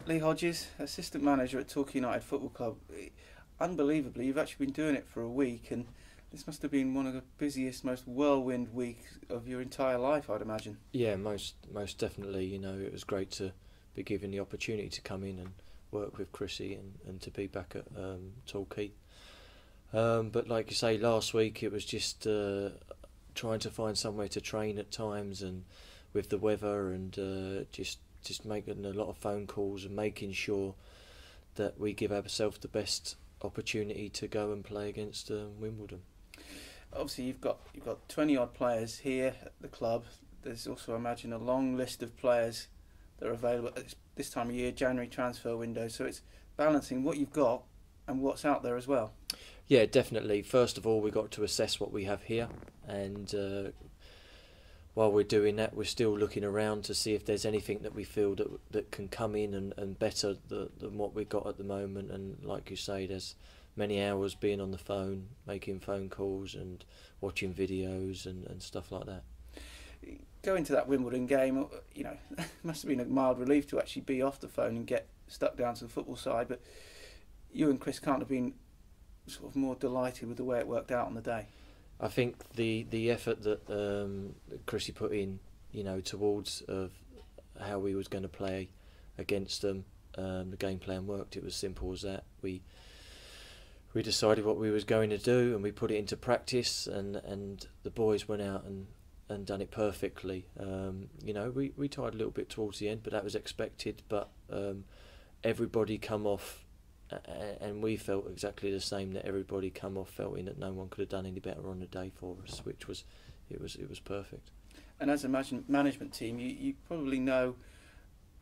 Lee Hodges, assistant manager at Torquay United Football Club. Unbelievably, you've actually been doing it for a week, and this must have been one of the busiest, most whirlwind weeks of your entire life, I'd imagine. Yeah, most definitely. You know, it was great to be given the opportunity to come in and work with Chrissy and to be back at Torquay. But like you say, last week it was just trying to find somewhere to train at times, and with the weather, and just making a lot of phone calls and making sure that we give ourselves the best opportunity to go and play against Wimbledon. Obviously, you've got 20 odd players here at the club. There's also, I imagine, a long list of players that are available at this time of year, January transfer window. So it's balancing what you've got and what's out there as well. Yeah, definitely. First of all, we got to assess what we have here, and while we're doing that, we're still looking around to see if there's anything that we feel that can come in and better than what we've got at the moment. And like you say, there's many hours being on the phone, making phone calls and watching videos and stuff like that. Going to that Wimbledon game, you know, it must have been a mild relief to actually be off the phone and get stuck down to the football side. But you and Chris can't have been sort of more delighted with the way it worked out on the day. I think the effort that Chrissy put in, you know, towards of how we was going to play against them, the game plan worked. It was simple as that. We decided what we was going to do, and we put it into practice, and the boys went out and done it perfectly. You know, we tired a little bit towards the end, but that was expected. But everybody come off. And we felt exactly the same, that everybody come off feeling that no one could have done any better on the day for us, which was it was perfect. And as a management team, you probably know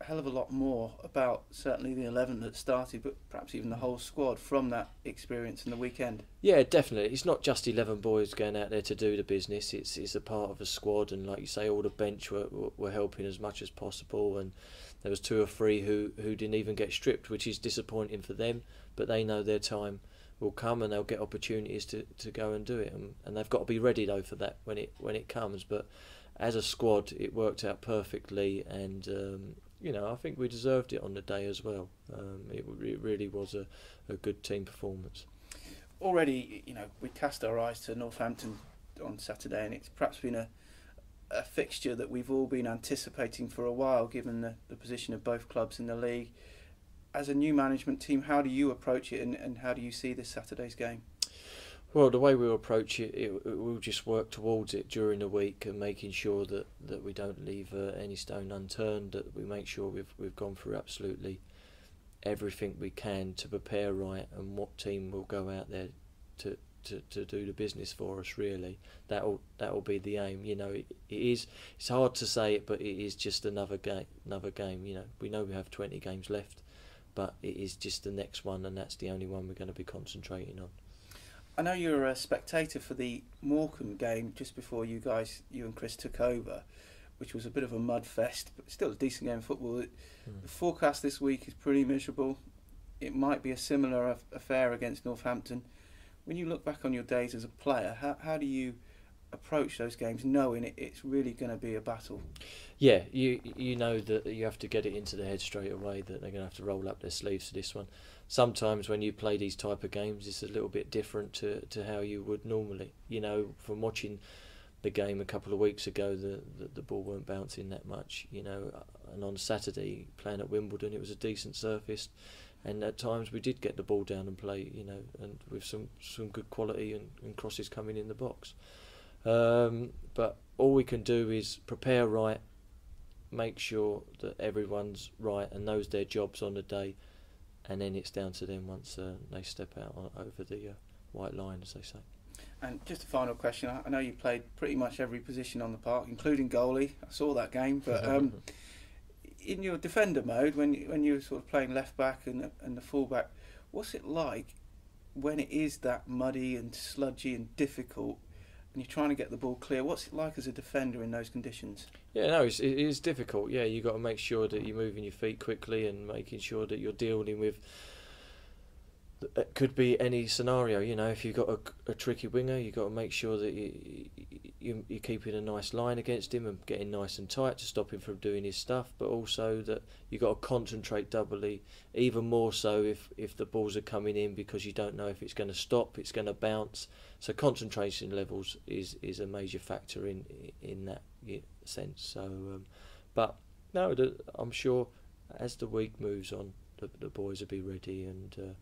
a hell of a lot more about certainly the 11 that started, but perhaps even the whole squad from that experience in the weekend. Yeah, definitely. It's not just 11 boys going out there to do the business. It's a part of a squad, and like you say, all the bench were helping as much as possible, and there was 2 or 3 who didn't even get stripped, which is disappointing for them, but they know their time will come and they'll get opportunities to go and do it, and they've got to be ready though for that when it comes. But as a squad, it worked out perfectly, and you know, I think we deserved it on the day as well. It really was a good team performance. Already, you know, we cast our eyes to Northampton on Saturday, and it's perhaps been a fixture that we've all been anticipating for a while, given the position of both clubs in the league. As a new management team, how do you approach it, and how do you see this Saturday's game? Well, the way we'll approach it, we'll just work towards it during the week, and making sure that we don't leave any stone unturned, that we make sure we've gone through absolutely everything we can to prepare right, and what team will go out there to do the business for us. Really, that'll be the aim. You know, it's hard to say it, but it is just another game. You know, we have 20 games left, but it is just the next one, and that's the only one we're going to be concentrating on. I know you were a spectator for the Morecambe game just before you and Chris took over, which was a bit of a mud fest, but still a decent game of football. The forecast this week is pretty miserable. It might be a similar affair against Northampton. When you look back on your days as a player, how do you approach those games, knowing it's really going to be a battle? Yeah, you know that you have to get it into the head straight away that they're going to have to roll up their sleeves for this one. Sometimes when you play these type of games, it's a little bit different to how you would normally. You know, from watching the game a couple of weeks ago, the ball weren't bouncing that much. You know, and on Saturday playing at Wimbledon, it was a decent surface, and at times we did get the ball down and play. You know, and with some good quality and crosses coming in the box. But all we can do is prepare right, make sure that everyone's right and knows their jobs on the day, and then it's down to them once they step out over the white line, as they say. And just a final question. I know you played pretty much every position on the park, including goalie. I saw that game, but in your defender mode, when you were sort of playing left back and the full back, what's it like when it is that muddy and sludgy and difficult, and you're trying to get the ball clear? What's it like as a defender in those conditions? Yeah, no, it is difficult. Yeah, you got to make sure that you're moving your feet quickly and making sure that you're dealing with it could be any scenario. You know, if you've got a tricky winger, you've got to make sure that you're keeping a nice line against him and getting nice and tight to stop him from doing his stuff, but also that you've got to concentrate doubly, even more so if the balls are coming in, because you don't know if it's going to stop, it's going to bounce. So concentration levels is a major factor in that sense. So, but no, I'm sure as the week moves on, the boys will be ready, and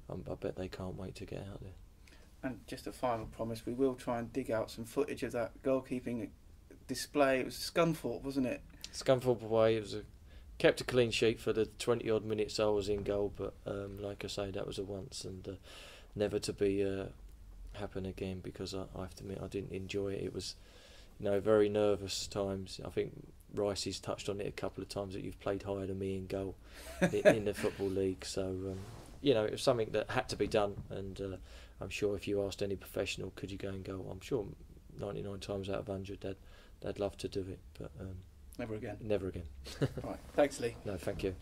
I bet they can't wait to get out there. And just a final promise, we will try and dig out some footage of that goalkeeping display. It was Scunthorpe, wasn't it? Scunthorpe away. It was kept a clean sheet for the 20 odd minutes I was in goal, but like I say, that was a once, and never to be happen again, because I have to admit I didn't enjoy it. It was, very nervous times. I think Rice's touched on it a couple of times, that you've played higher than me in goal in the Football League. So it was something that had to be done, and I'm sure if you asked any professional, could you go and goal, I'm sure 99 times out of 100 they'd love to do it, but never again. Never again. Right, thanks, Lee. No, thank you.